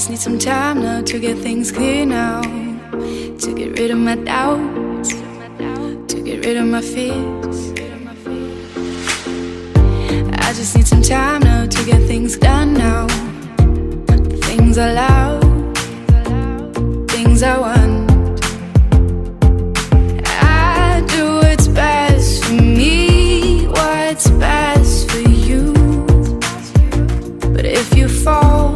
just need some time now to get things clear now, to get rid of my doubts, to get rid of my fears. I just need some time now to get things done now, the things I love, things I want. I do what's best for me, what's best for you. But if you fall,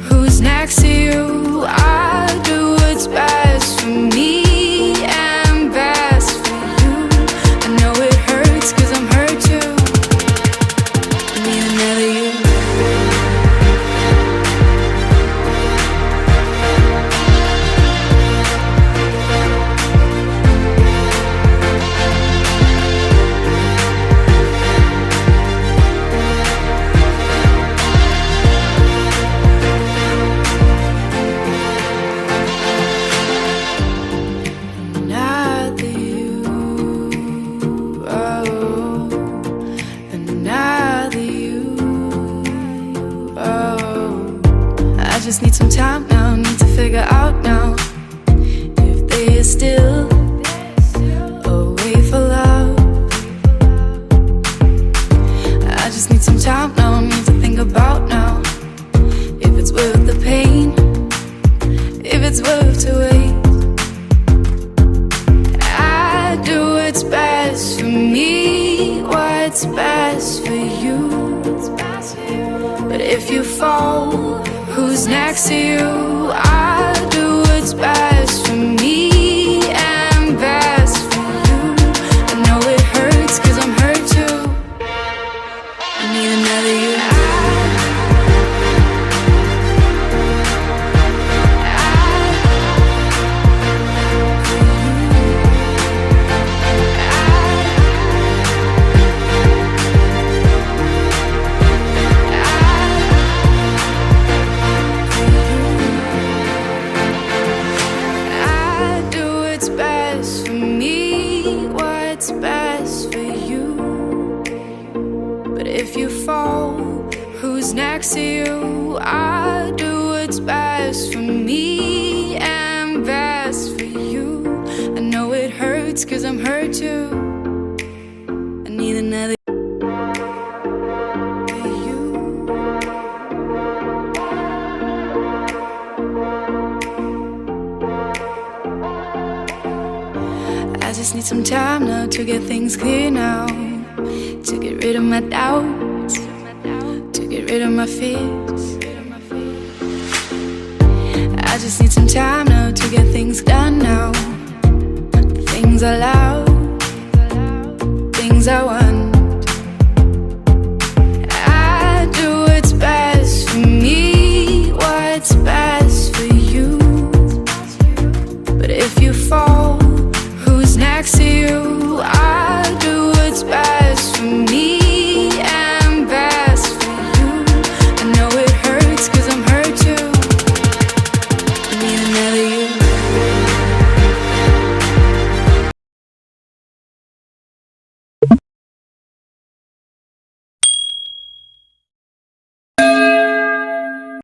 who's next to you? I do what's best for me and best for you. I know it hurts 'cause I'm hurt too. I need another you. I just need some time now, need to figure out now if they are still away for love. I just need some time now, need to think about now if it's worth the pain, if it's worth to wait. I do what's best for me, what's best for you. But if you fall, who's next to you? I do what's best for me and best for you. I know it hurts 'cause I'm hurt too. I need another you. If you fall, who's next to you? I do what's best for me and best for you. I know it hurts 'cause I'm hurt too. I need another you. I just need some time now to get things clear now, to get rid of my doubts, to get rid of my fears. I just need some time now to get things done now, the things I love, things I want. I do what's best for me, what's best for you. But if you fall,